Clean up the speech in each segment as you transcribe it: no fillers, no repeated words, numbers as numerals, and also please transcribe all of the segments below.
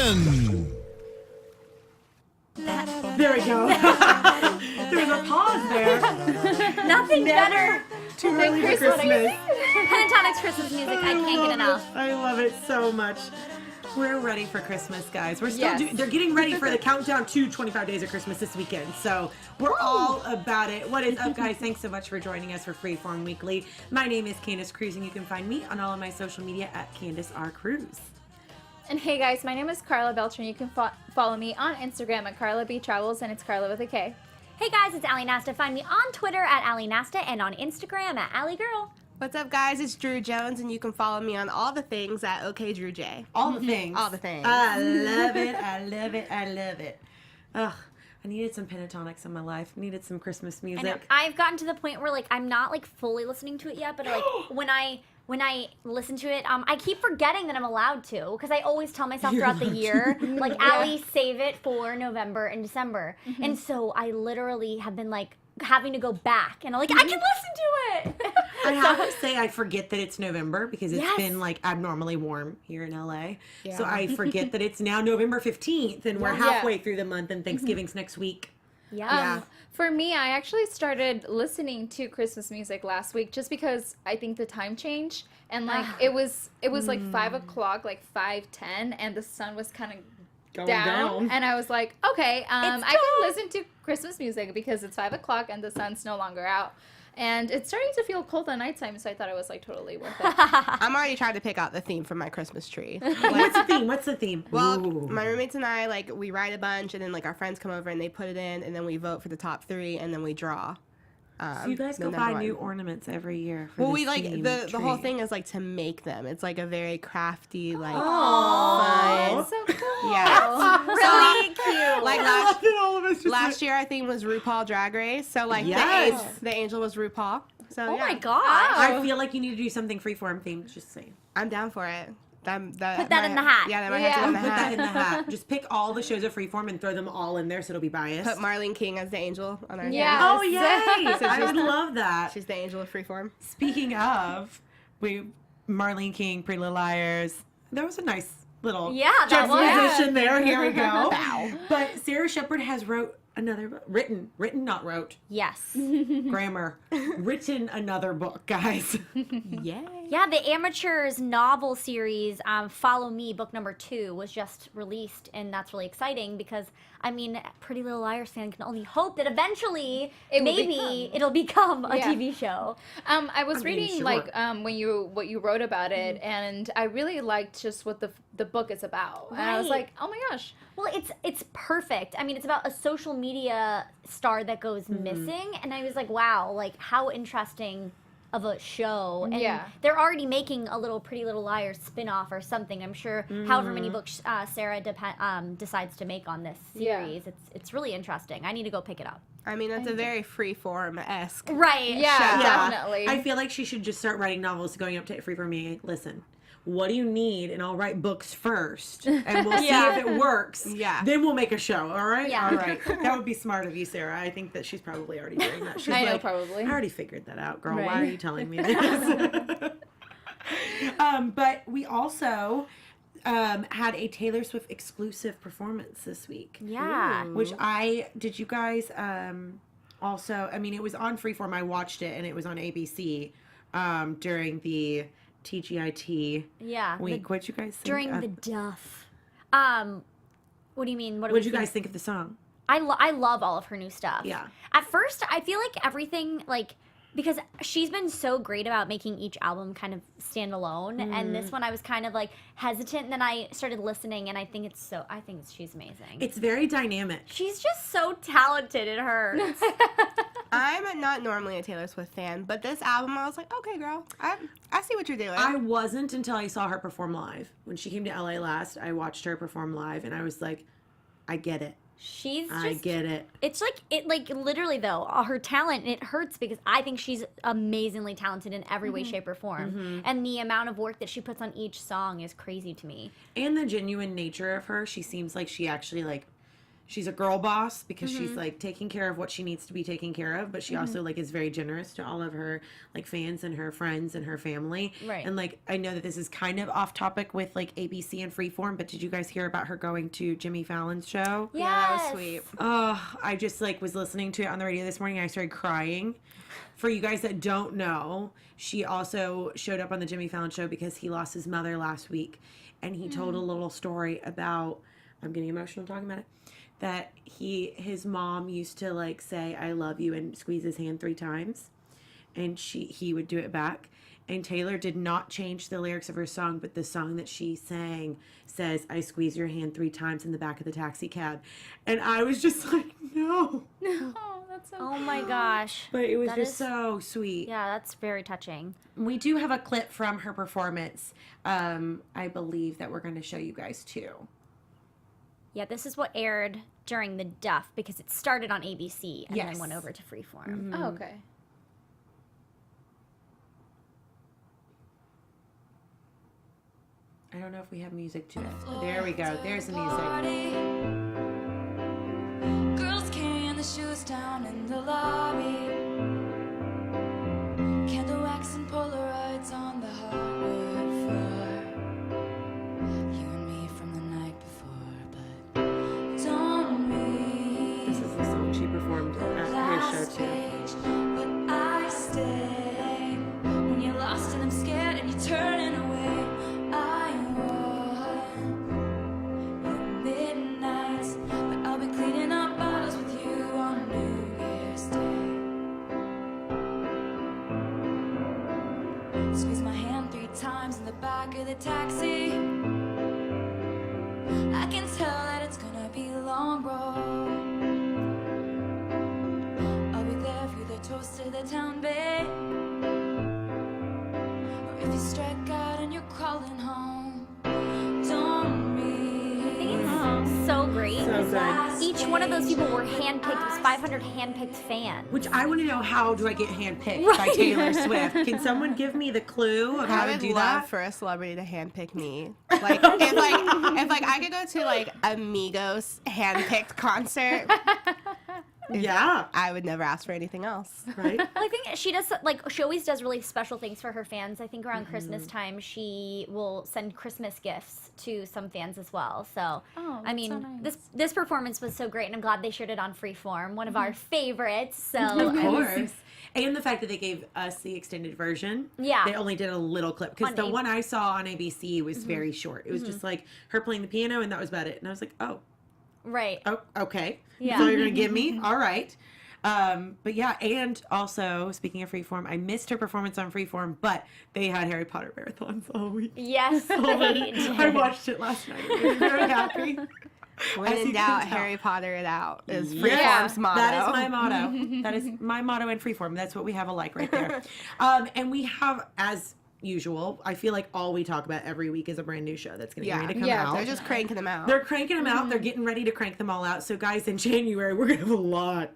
Edition. There we go. There's a pause there. Nothing better Too early for Christmas. Pentatonic's Christmas music. I can't get enough. I love it so much. We're ready for Christmas, guys. We're still they're getting ready for the countdown to 25 Days of Christmas this weekend. So we're all about it. What is up, guys? Thanks so much for joining us for Freeform Weekly. My name is Candice Cruz, and you can find me on all of my social media at Candice R. Cruz. And hey guys, my name is Karla Beltran. You can follow me on Instagram at Karla B Travels, and it's Karla with a K. Hey guys, it's Allie Nasta. Find me on Twitter at Allie Nasta and on Instagram at Allie Girl. What's up, guys? It's Drew Jones, and you can follow me on all the things at OKDrewJ. All the things. All the things. I love it. I love it. I love it. Ugh. I needed some pentatonics in my life. Needed some Christmas I know. music. I've gotten to the point where like I'm not like fully listening to it yet, but like when I listen to it, I keep forgetting that I'm allowed to because I always tell myself throughout the year, like, Allie, save it for November and December. And so I literally have been like having to go back and I'm like, I can listen to it. I have to say I forget that it's November because it's Yes. been like abnormally warm here in LA. Yeah. So I forget that it's now November 15th and we're halfway through the month and Thanksgiving's next week. Yeah. For me, I actually started listening to Christmas music last week just because I think the time changed, and like it was like 5 o'clock, like 5:10, and the sun was kind of Going down, and I was like, okay, I It's can listen to Christmas music because it's 5 o'clock and the sun's no longer out. And it's starting to feel cold at nighttime, so I thought it was like totally worth it. I'm already trying to pick out the theme for my Christmas tree. What's the theme? What's the theme? Well, Ooh. my roommates and I, like, we write a bunch, and then, like, our friends come over and they put it in, and then we vote for the top 3, and then we draw. So you guys the go number buy one. new ornaments every year for Well, this we, like, theme the whole tree. thing is, like, to make them. It's, like, a very crafty, like, Aww. fun. So cool. Yeah. Really cute. Like, All of us just last year, our theme was RuPaul Drag Race. So, like, Yes. the angel was RuPaul. So, Oh yeah. my gosh. I feel like you need to do something freeform themed, just saying. I'm down for it. Put that in the hat. Yeah, that might have to go in the Put that hat. in the hat. Just pick all the shows of Freeform and throw them all in there so it'll be biased. Put Marlene King as the angel on our Yeah. hat. Oh, yay! So I she's would love that. She's the angel of Freeform. Speaking of, Marlene King, Pretty Little Liars. That was a nice little juxtaposition there. Here we go. But Sara Shepard has written, not wrote, Yes. grammar, written another book, guys. Yay. Yeah, the Amateurs novel series, Follow Me, book number 2, was just released, and that's really exciting because, I mean, Pretty Little Liars fan can only hope that eventually, it'll become a TV show. I was reading sure. like what you wrote about it, and I really liked just what the book is about. And I was Right. like, oh my gosh. Well, it's perfect. I mean, it's about a social media star that goes missing, and I was like, wow, like how interesting of a show. And they're already making a little Pretty Little Liars spin-off or something. I'm sure however many books Sara decides to make on this series. It's really interesting. I need to go pick it up. I mean, that's a very Freeform-esque. Right. Yeah, definitely. I feel like she should just start writing novels, going up to Freeform me. Listen, what do you need? And I'll write books first, and we'll see if it works. Yeah. Then we'll make a show. All right. Yeah. All right. That would be smart of you, Sara. I think that she's probably already doing that. She's I know, like, probably. I already figured that out, girl. Why Right. are you telling me this? But we also had a Taylor Swift exclusive performance this week. Yeah. Which did you guys also, I mean, it was on Freeform. I watched it, and it was on ABC during the TGIT Yeah. week. What'd you guys think? During the Duff. What do you mean? What'd you guys think of the song? I love all of her new stuff. Yeah. At first, I feel like everything, like, because she's been so great about making each album kind of stand alone, and this one I was kind of like hesitant, and then I started listening, and I think she's amazing. It's very dynamic. She's just so talented in her. I'm not normally a Taylor Swift fan, but this album, I was like, okay, girl, I see what you're doing. I wasn't until I saw her perform live. When she came to LA last, I watched her perform live, and I was like, I get it. She's just, I get it. It's like literally though, her talent, it hurts because I think she's amazingly talented in every way, shape, or form. And the amount of work that she puts on each song is crazy to me. And the genuine nature of her, she seems like she actually, like, she's a girl boss because she's like taking care of what she needs to be taken care of, but she also like is very generous to all of her like fans and her friends and her family. Right. And like I know that this is kind of off topic with like ABC and Freeform, but did you guys hear about her going to Jimmy Fallon's show? Yes. Yeah, that was sweet. Oh, I just like was listening to it on the radio this morning and I started crying. For you guys that don't know, she also showed up on the Jimmy Fallon show because he lost his mother last week, and he told a little story about, I'm getting emotional talking about it, that his mom used to like say I love you and squeeze his hand 3 times, and he would do it back. And Taylor did not change the lyrics of her song, but the song that she sang says I squeeze your hand 3 times in the back of the taxi cab. And I was just like, no. Oh, that's so Oh my gosh. But it was That just is- so sweet. Yeah, that's very touching. We do have a clip from her performance, I believe, that we're going to show you guys too. Yeah, this is what aired during the Duff because it started on ABC and Yes. then went over to Freeform. Oh, okay. I don't know if we have music to it. There we go. There's the music. Girls carrying the shoes down in the lobby. Candle wax and Polaroids on the hardwood floor. You and me from the night before, but don't read This is the song she performed at her show too. page. But I stayed when you're lost and I'm scared and you're turning away. I want your midnights, but I'll be cleaning up bottles with you on New Year's Day. Squeeze my hand 3 times in the back of the taxi. I can tell that it's gonna be a long road. I'll be there for the toast to the town, babe. Or if you strike out and you're crawling home, don't I think read. it's so great. So good. Each one of those people were handpicked. It was 500 handpicked fans. Which I want to know, how do I get handpicked by Taylor Swift? Can someone give me the clue of how I to would do love that? for a celebrity to handpick me. Like if I could go to like a Migos handpicked concert, Yeah. I would never ask for anything else. Right? Well, I think she does, like, she always does really special things for her fans. I think around Christmas time, she will send Christmas gifts to some fans as well. So, Oh, I that's mean, so nice. this performance was so great, and I'm glad they shared it on Freeform, one of our favorites. So, Of I was- course. And the fact that they gave us the extended version. Yeah. They only did a little clip. Because On the A- one I saw on ABC was very short. It was just like her playing the piano, and that was about it. And I was like, oh, right. okay. Yeah. That's all you're going to give me? All right. But yeah, and also, speaking of Freeform, I missed her performance on Freeform, but they had Harry Potter marathons all week. Yes, they did. I watched it last night. I was very happy. When As you in can doubt, tell. Harry Potter it out is Yeah, Freeform's motto. that is my motto. That is my motto in Freeform. That's what we have alike right there. And we have, as usual, I feel like all we talk about every week is a brand new show that's going to get ready to come Yeah, out. They're just cranking them out. They're cranking them out. They're getting ready to crank them all out. So, guys, in January, we're going to have a lot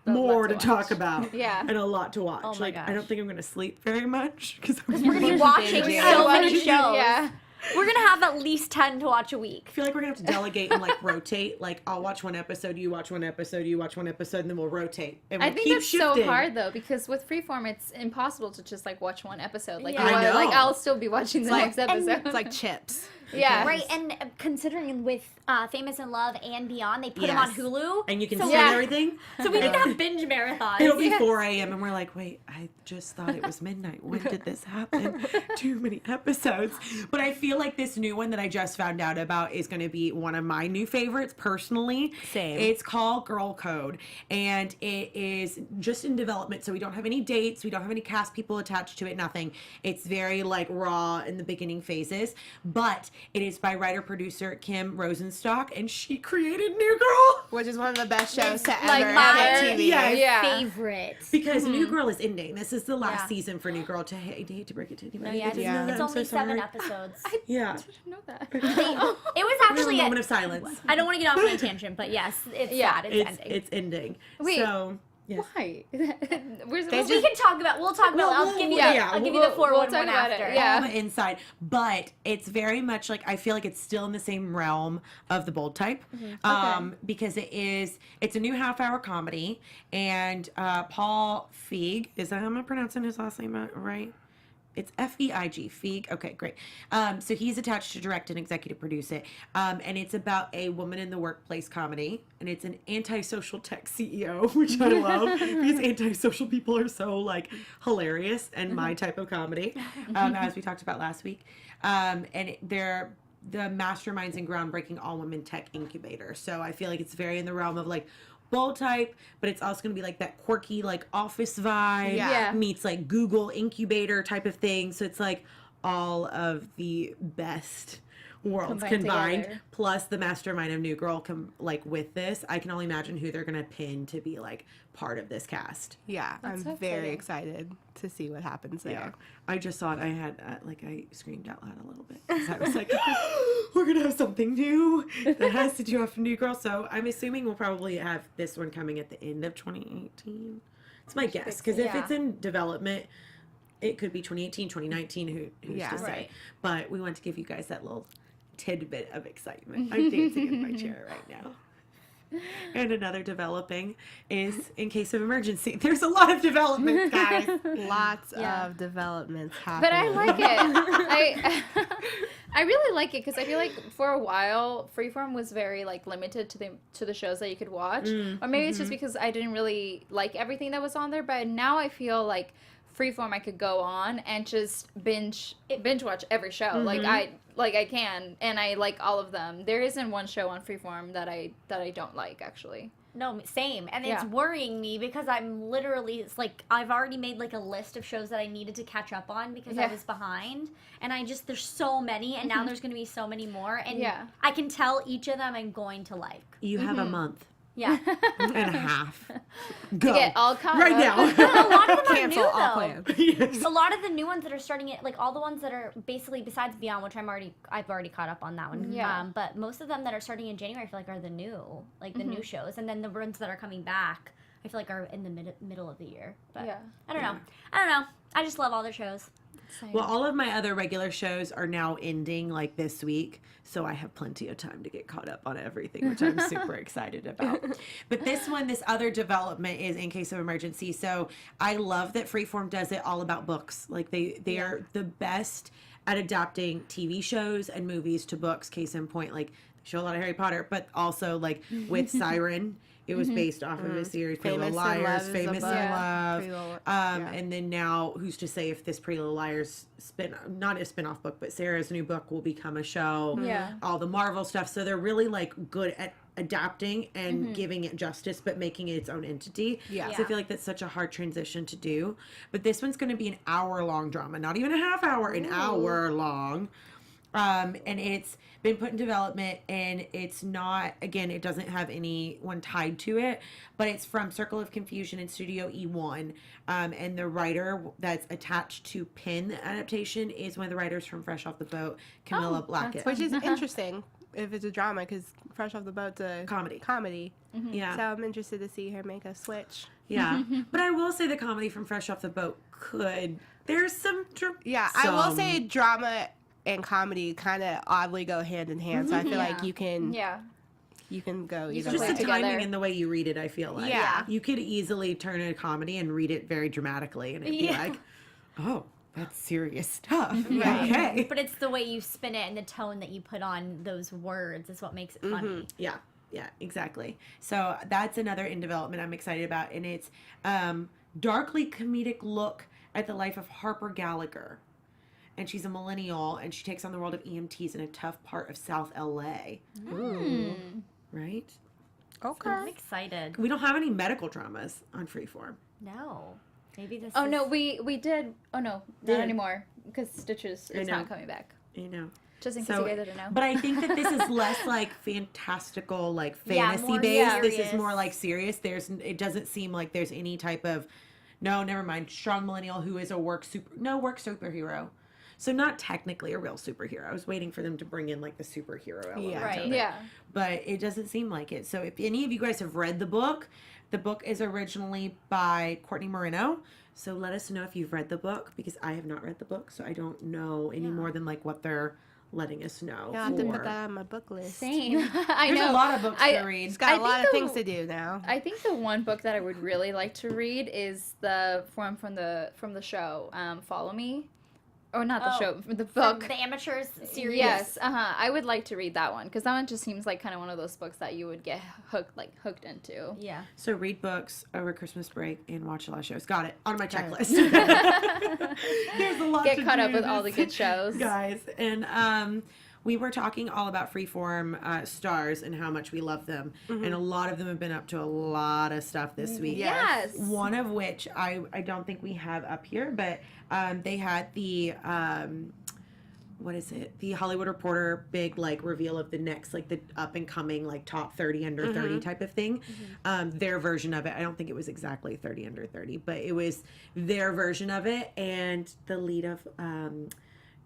more to talk about. Yeah. And a lot to watch. Oh my I gosh. don't think I'm going to sleep very much because We're going to be watching binging. so many shows. Yeah. We're going to have at least 10 to watch a week. I feel like we're going to have to delegate and, like, rotate. Like, I'll watch one episode, you watch one episode, you watch one episode, and then we'll rotate. And we'll I think keep that's shifting. so hard though, because with Freeform, it's impossible to just like watch one episode. Like, Yeah. you I wanna, like know. I'll still be watching the next episode. It's like chips. yeah, Right, and considering with Famous in Love and Beyond, they put them on Yes. Hulu. And you can So see yeah. everything. So we need to have binge marathons. It'll be 4 a.m. and we're like, wait, I just thought it was midnight. When did this happen? Too many episodes. But I feel like this new one that I just found out about is going to be one of my new favorites personally. Same. It's called Girl Code, and it is just in development. So we don't have any dates. We don't have any cast people attached to it, nothing. It's very like raw in the beginning phases. But it is by writer-producer Kim Rosenstock, and she created New Girl. Which is one of the best shows to like ever my- have on TV. Yes. Yeah. Favorite. Because New Girl is ending. This is the last Yeah. season for New Girl. I hate to break it to anybody. Yeah, that doesn't Yeah. know that. it's I'm only so 7 sorry. episodes. Yeah. I didn't know that. It was We have actually a moment of silence. I don't want to get off on a tangent, but yes, it's Yeah. sad. It's ending. It's ending. Wait. So Yes. Why? We'll We'll talk about I'll give you the 411 we'll talk about after. it. Yeah. All the inside, but it's very much like I feel like it's still in the same realm of the Bold Type, because it's a new half-hour comedy, and Paul Feig, is that how I'm pronouncing his last name right? It's Feig. Feig. Okay, great. So he's attached to direct and executive produce it. And it's about a woman in the workplace comedy. And it's an antisocial tech CEO, which I love. Because antisocial people are so, like, hilarious and my type of comedy, as we talked about last week. They're the masterminds and groundbreaking all-women tech incubator. So I feel like it's very in the realm of, like, Bold Type, but it's also going to be like that quirky, like office vibe meets like Google incubator type of thing. So it's like all of the best worlds combined plus the mastermind of New Girl like with this. I can only imagine who they're going to pin to be like part of this cast. Yeah, That's I'm so very exciting. excited to see what happens there. Yeah. I just thought I had, I screamed out loud a little bit. 'Cause I was like, we're going to have something new that has to do with New Girl. So I'm assuming we'll probably have this one coming at the end of 2018. It's my guess. Because if it's in development, it could be 2018, 2019, who's to say. Right. But we want to give you guys that little tidbit of excitement. I'm dancing in my chair right now. And another developing is In Case of Emergency. There's a lot of developments, guys. Lots of developments happening. But I like it. I really like it because I feel like for a while Freeform was very like limited to the shows that you could watch, or maybe it's just because I didn't really like everything that was on there. But now I feel like Freeform I could go on and just binge watch every show. Like I can, and I like all of them. There isn't one show on Freeform that I don't like actually. No, same. And it's worrying me because I'm literally, it's like, I've already made like a list of shows that I needed to catch up on because I was behind. And there's so many, and now there's going to be so many more. And I can tell each of them I'm going to like. You have a month. Yeah. And a half. Go. To get all caught right up. now. A lot of them are Cancel new, all though. plans. Yes. A lot of the new ones that are starting it, like all the ones that are basically besides Beyond, which I've already caught up on that one. Yeah. But most of them that are starting in January, I feel like are the new shows, and then the ones that are coming back, I feel like are in the middle of the year. But I don't know. I just love all their shows. Same. Well, all of my other regular shows are now ending like this week, so I have plenty of time to get caught up on everything, which I'm super excited about. But this other development is In Case of Emergency. So I love that Freeform does it all about books. Like they are the best at adapting TV shows and movies to books. Case in point, like they show a lot of Harry Potter, but also like with Siren. It was based off of a series, Pretty Little Liars, Famous in Love. And then now, who's to say if this Pretty Little Liars not a spin-off book, but Sarah's new book will become a show. Yeah. All the Marvel stuff. So they're really like good at adapting and giving it justice, but making it its own entity. Yeah. So I feel like that's such a hard transition to do. But this one's going to be an hour-long drama, not even a half hour, an hour long. And it's been put in development, and it's not, again, it doesn't have anyone tied to it, but it's from Circle of Confusion and Studio E1. And the writer that's attached to pen the adaptation is one of the writers from Fresh Off the Boat, Camilla Blackett. Which is interesting if it's a drama, because Fresh Off the Boat's a comedy. Yeah. So I'm interested to see her make a switch. Yeah. But I will say the comedy from Fresh Off the Boat there's some... I will say drama and comedy kind of oddly go hand in hand, so I feel like you can go either Just way. the timing and the way you read it, I feel like. Yeah. You could easily turn a comedy and read it very dramatically, and it'd be like, oh, that's serious stuff. Right. Okay. But it's the way you spin it and the tone that you put on those words is what makes it funny. Yeah, exactly. So that's another in development I'm excited about, and it's darkly comedic look at the life of Harper Gallagher. And she's a millennial, and she takes on the world of EMTs in a tough part of South LA. Ooh. Right? Okay. I'm excited. We don't have any medical dramas on Freeform. No. Maybe this Oh is... no, we did. Oh no, Did. not anymore because Stitches is know. not coming back. You know. Just in case you guys didn't know. But I think that this is less like fantastical, like fantasy more based. This serious. is more like serious. It doesn't seem like there's any type of, no, never mind, strong millennial who is a work superhero. So not technically a real superhero. I was waiting for them to bring in like the superhero element. Right. of it. Yeah. But it doesn't seem like it. So if any of you guys have read the book, The book is originally by Courtney Moreno. So let us know if you've read the book, because I have not read the book, so I don't know any more than like what they're letting us know. Yeah, I have to put that on my book list. Same. I know. There's a lot of books to read. It's got a lot of things to do now. I think the one book that I would really like to read is the from the show, Follow Me. Or not the show, the book. From the Amateurs series. Yes, I would like to read that one, because that one just seems like kind of one of those books that you would get hooked into. Yeah. So read books over Christmas break and watch a lot of shows. Got it. On my checklist. There's a lot Get to caught do up with all the good shows. Guys. And we were talking all about Freeform Stars and how much we love them. And a lot of them have been up to a lot of stuff this week. Yes. One of which I don't think we have up here, but they had the what is it? The Hollywood Reporter big like reveal of the next like the up and coming like top 30 under 30 type of thing. Their version of it. I don't think it was exactly 30 under 30, but it was their version of it, and the lead of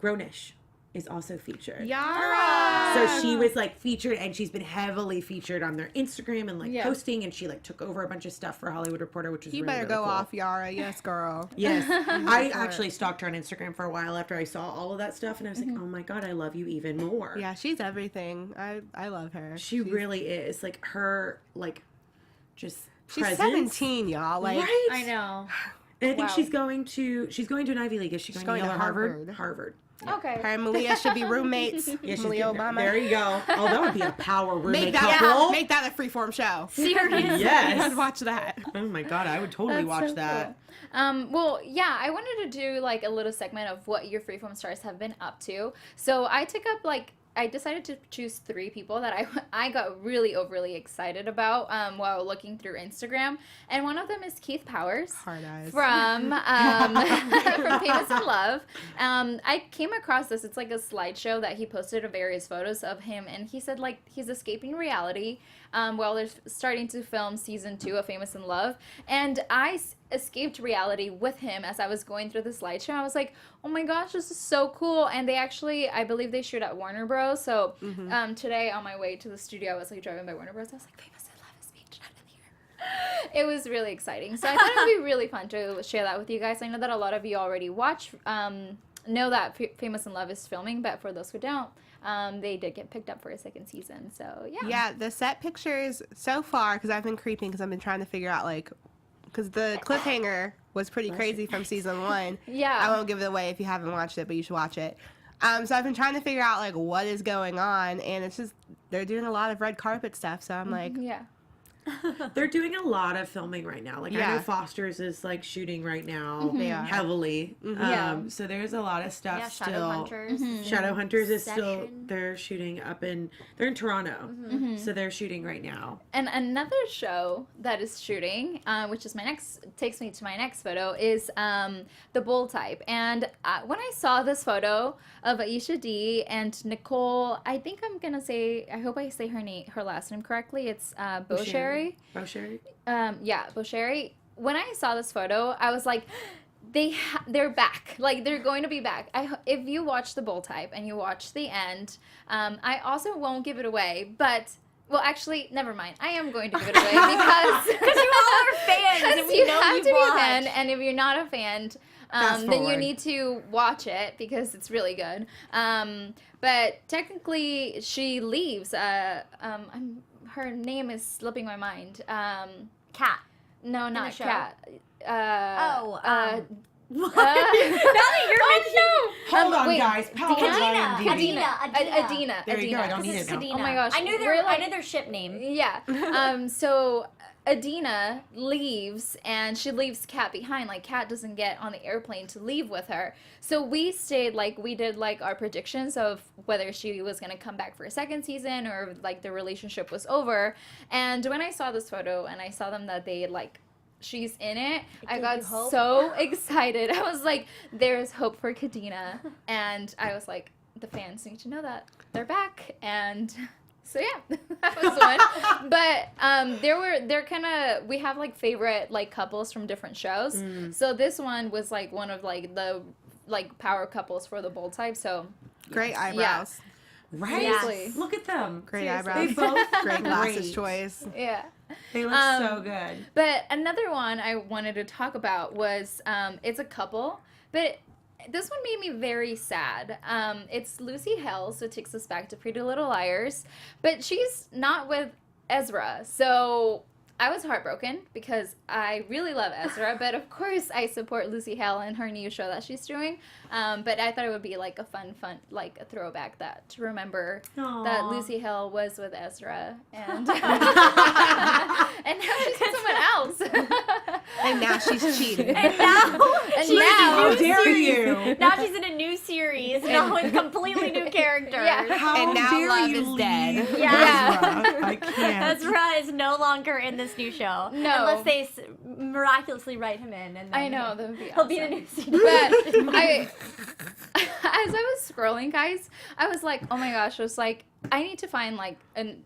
Grownish is also featured. Yara! So she was like featured, and she's been heavily featured on their Instagram and like posting, and she like took over a bunch of stuff for Hollywood Reporter, which was You really, better really go cool. off, Yara. Yes, girl. Yes. I actually stalked her on Instagram for a while after I saw all of that stuff, and I was like, oh my God, I love you even more. Yeah, she's everything. I love her. She really is. Like her, like, just She's presence. 17, y'all. Like, right? I know. And I think she's going to an Ivy League. Is she going to Yale or Harvard? Harvard. Harvard. Okay. her and Malia should be roommates. Yeah, Malia Obama. There you go. Oh, that would be a power roommate Make that, couple. make that a Freeform show. Serious. Yes. I'd watch that. Oh my God, I would totally watch that. Cool. Well, yeah, I wanted to do like a little segment of what your Freeform stars have been up to. So I took up I decided to choose 3 people that I got really overly excited about while looking through Instagram, and one of them is Keith Powers. Hard eyes. From from Famous in Love. I came across this. It's like a slideshow that he posted of various photos of him, and he said like he's escaping reality while they're starting to film season 2 of Famous in Love, and I escaped reality with him as I was going through the slideshow. I was like, oh my gosh, this is so cool. And they actually, I believe they shoot at Warner Bros. So today on my way to the studio, I was like driving by Warner Bros. I was like, Famous in Love is being shot in here. It was really exciting. So I thought it would be really fun to share that with you guys. I know that a lot of you already watch, know that Famous in Love is filming, but for those who don't, they did get picked up for a 2nd season. So yeah. Yeah, the set pictures so far, because I've been creeping because I've been trying to figure out like, because the cliffhanger was pretty crazy from season 1. Yeah. I won't give it away if you haven't watched it, but you should watch it. So I've been trying to figure out like what is going on, and it's just they're doing a lot of red carpet stuff. So I'm like, Yeah. They're doing a lot of filming right now. Like I Yeah. know Foster's is like shooting right now They are. heavily. Yeah. So there's a lot of stuff Yeah, still. Shadowhunters. Shadowhunters is still Session. they're shooting they're in Toronto. So they're shooting right now. And another show that is shooting, which is takes me to my next photo, is The Bold Type. And when I saw this photo of Aisha D and Nicole, I think I'm gonna say, I hope I say her last name correctly. It's Beauchery. Beauchery? Yeah, Beauchery. When I saw this photo, I was like, they're back. Like, they're going to be back. If you watch The Bold Type and you watch the end, I also won't give it away, but... Well, actually, never mind. I am going to give it away because you all are fans, and we you know have you to be a watch. fan, and if you're not a fan, Fast then you forward. need to watch it because it's really good. But technically, she leaves. Her name is slipping my mind. Cat. No, the not show? Cat. Now that you're making... Hold on, wait, guys. Power Adina. IMDb. Adina. There you go. I don't need This it is now. Adina. Oh my gosh, I knew their ship name. Yeah. So Adina leaves, and she leaves Kat behind. Like, Kat doesn't get on the airplane to leave with her. So we stayed, like, we did, like, our predictions of whether she was going to come back for a 2nd season or, like, the relationship was over. And when I saw this photo and I saw them that they, like, she's in it, I got so excited. I was like, there's hope for Kadena. And I was like, the fans need to know that they're back. And so yeah, that was one. But we have like favorite like couples from different shows. So this one was like one of like the like power couples for The Bold Type. So great eyebrows. Right? Seriously. Look at them. Great Seriously. eyebrows. They both Great glasses great. choice. Yeah. They look so good. But another one I wanted to talk about was it's a couple, but this one made me very sad. It's Lucy Hale, so it takes us back to Pretty Little Liars, but she's not with Ezra. So I was heartbroken because I really love Ezra, but of course I support Lucy Hale and her new show that she's doing. But I thought it would be like a fun, like a throwback that to remember that Lucy Hale was with Ezra and and now she's with someone else. And now she's cheating. And now, How dare you? now she's in a new series, now with completely new characters. Yeah. How And now dare love you is dead. leave Yeah. Ezra? I can't. Ezra is no longer in this new show. No. Unless they miraculously write him in. And then I know, that would be he'll be in a awesome. new series. But as I was scrolling, guys, I was like, oh my gosh, I was like, I need to find like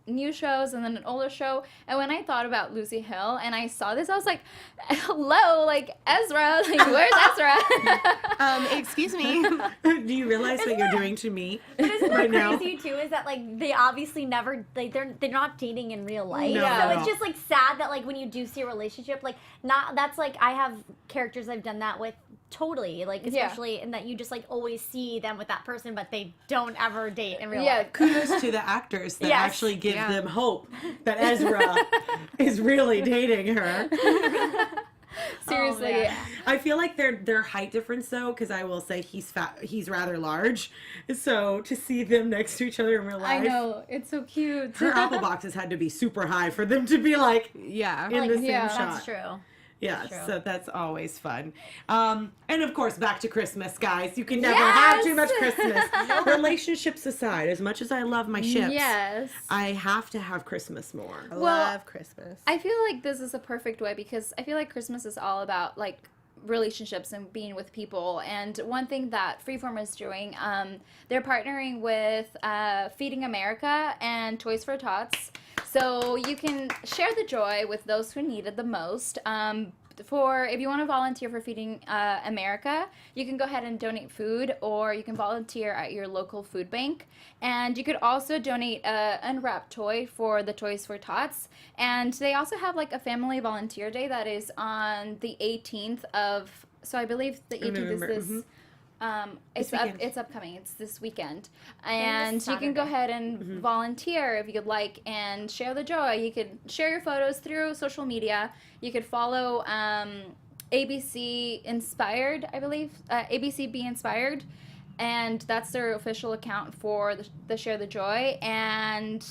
new shows and then an older show. And when I thought about Lucy Hale and I saw this, I was like, hello, like Ezra, like where's Ezra? Excuse me. Do you realize what you're doing to me Isn't right that now? crazy too? Is that like they obviously never like they're not dating in real life, No, so no. it's just like sad that like when you do see a relationship, like not that's like I have characters I've done that with totally like especially in that you just like always see them with that person, but they don't ever date in real life. Kudos to the actors that Yes. actually give them hope that Ezra is really dating her. Seriously. man. I feel like their height difference though, because I will say he's fat, he's rather large. So to see them next to each other in real life, I know, it's so cute. her apple boxes had to be super high for them to be like Yeah. in the same yeah, shot. That's true. Yeah, True. so that's always fun. And of course, back to Christmas, guys. You can never Yes! have too much Christmas. Relationships aside, as much as I love my ships, Yes. I have to have Christmas more. I Well, love Christmas. I feel like this is a perfect way because I feel like Christmas is all about like relationships and being with people. And one thing that Freeform is doing, they're partnering with Feeding America and Toys for Tots. So you can share the joy with those who need it the most. If you want to volunteer for Feeding America, you can go ahead and donate food, or you can volunteer at your local food bank. And you could also donate an unwrapped toy for the Toys for Tots. And they also have like a family volunteer day that is on the 18th of, so I believe the 18th November, is this. It's upcoming. It's this weekend, and you can go ahead and volunteer if you'd like and share the joy. You could share your photos through social media. You could follow ABC Inspired, I believe, ABC Be Inspired, and that's their official account for the Share the Joy. And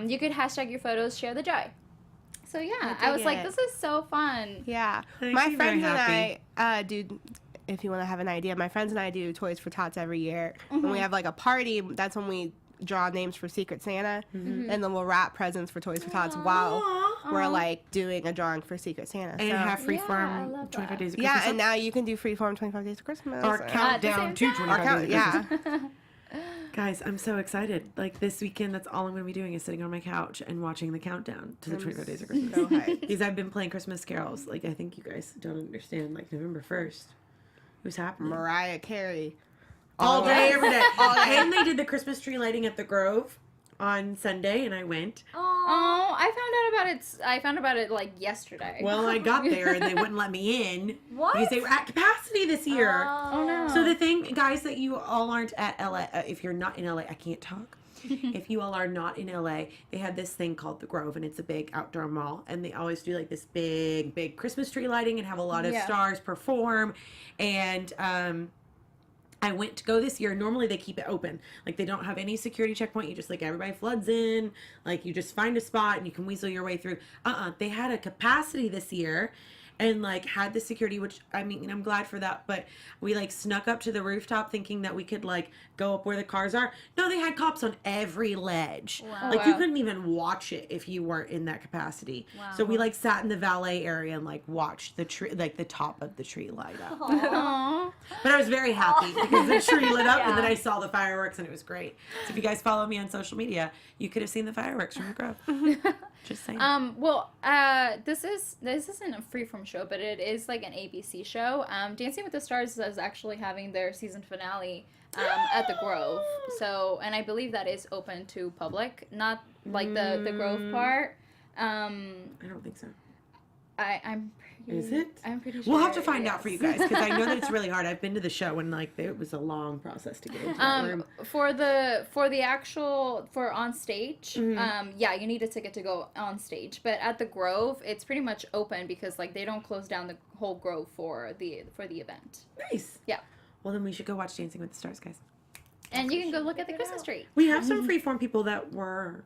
you could hashtag your photos, Share the Joy. So yeah, I was like, this is so fun. Yeah. Makes My me very friends and happy. I do, if you want to have an idea, my friends and I do Toys for Tots every year. When we have like a party, that's when we draw names for Secret Santa, and then we'll wrap presents for Toys for Tots while we're like doing a drawing for Secret Santa. And So- have I Freeform love 25 that. Days of Christmas. yeah, and now you can do Freeform 25 Days of Christmas. or countdown to 25 Days of Christmas. Yeah. Guys, I'm so excited. Like this weekend, that's all I'm going to be doing is sitting on my couch and watching the countdown to the 25 Days of Christmas. So hyped. Because I've been playing Christmas carols. Like, I think you guys don't understand. Like, November 1st. Who's happening? Mariah Carey. All day, every day. All day. And they did the Christmas tree lighting at the Grove on Sunday, and I went. Oh, I found about it like yesterday. Well, I got there, and they wouldn't let me in. What? Because they were at capacity this year. Oh no. So the thing, guys, that you all aren't at LA, if you're not in LA, I can't talk. If you all are not in LA, they had this thing called the Grove, and it's a big outdoor mall, and they always do like this big Christmas tree lighting and have a lot of stars perform. And I went to go this year. Normally they keep it open. Like they don't have any security checkpoint. You just like everybody floods in. Like you just find a spot and you can weasel your way through. They had a capacity this year and like had the security, which I mean, I'm glad for that. But we like snuck up to the rooftop thinking that we could like go up where the cars are. No, they had cops on every ledge. Wow. Like you Wow. couldn't even watch it if you weren't in that capacity. Wow. So we like sat in the valet area and like watched the tree, like the top of the tree light up. Aww. But I was very happy because the tree lit up and then Yeah. I saw the fireworks and it was great. So if you guys follow me on social media, you could have seen the fireworks from the Grove. Just saying. This isn't a Freeform show, but it is like an ABC show. Dancing with the Stars is actually having their season finale at the Grove. So, and I believe that is open to public, not like the Grove part. I don't think so. I'm pretty, Is it? I'm pretty sure. We'll have to find out for you guys because I know that it's really hard. I've been to the show and like it was a long process to get into that room. For the actual on stage, yeah, you need a ticket to go on stage. But at the Grove, it's pretty much open because like they don't close down the whole Grove for the event. Nice. Yeah. Well, then we should go watch Dancing with the Stars, guys. And you can go look at the Christmas tree. We have some Freeform people that were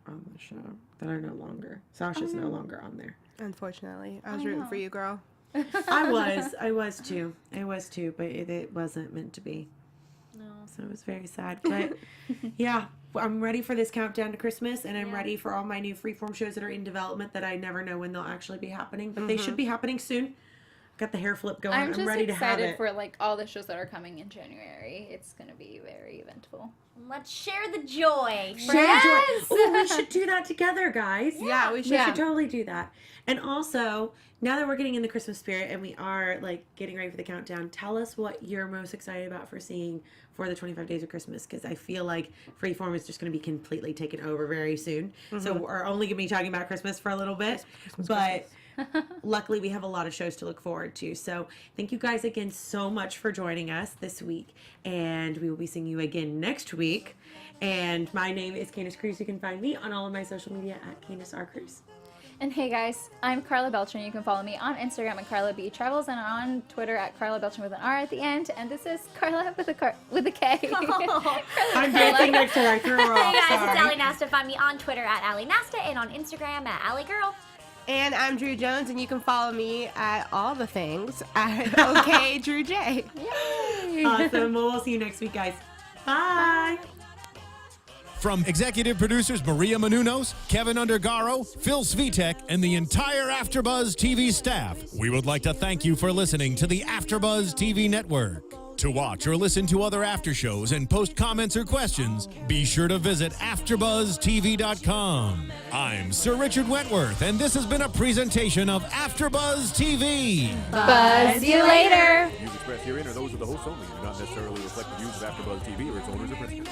on the show that are no longer. Sasha's no longer on there. Unfortunately, I was rooting for you, girl. I was too, but it wasn't meant to be. No. So it was very sad. But yeah, I'm ready for this countdown to Christmas, and I'm ready for all my new Freeform shows that are in development that I never know when they'll actually be happening, but they should be happening soon. Got the hair flip going. I'm just ready to have it. excited for like all the shows that are coming in January. It's gonna be very eventful. Let's share the joy. Yes! Oh, we should do that together, guys. Yeah, we should. We should totally do that. And also, now that we're getting in the Christmas spirit and we are like getting ready for the countdown, tell us what you're most excited about for seeing for the 25 Days of Christmas, because I feel like Freeform is just going to be completely taken over very soon. So we're only going to be talking about Christmas for a little bit, but luckily we have a lot of shows to look forward to. So thank you guys again so much for joining us this week, and we will be seeing you again next week. And my name is Candice Cruz. You can find me on all of my social media at Candice R. Cruz. And hey guys, I'm Karla Beltran. You can follow me on Instagram at Karla B Travels and on Twitter at Karla Beltran with an R at the end. And this is Karla with a K. Oh. I'm dancing next to her. I threw her off. Hey guys, Sorry. it's Ali Nasta. Find me on Twitter at Ali Nasta and on Instagram at Ali Girl. And I'm Drew Jones, and you can follow me at all the things at OK Drew J. Yay! Awesome. Well, we'll see you next week, guys. Bye. From executive producers Maria Menounos, Kevin Undergaro, Phil Svitek, and the entire AfterBuzz TV staff, we would like to thank you for listening to the AfterBuzz TV network. To watch or listen to other after shows and post comments or questions, be sure to visit AfterBuzzTV.com. I'm Sir Richard Wentworth, and this has been a presentation of AfterBuzz TV. Buzz you later. Views expressed herein are those of the hosts only and do not necessarily reflect the views of AfterBuzz TV or its owners or principals.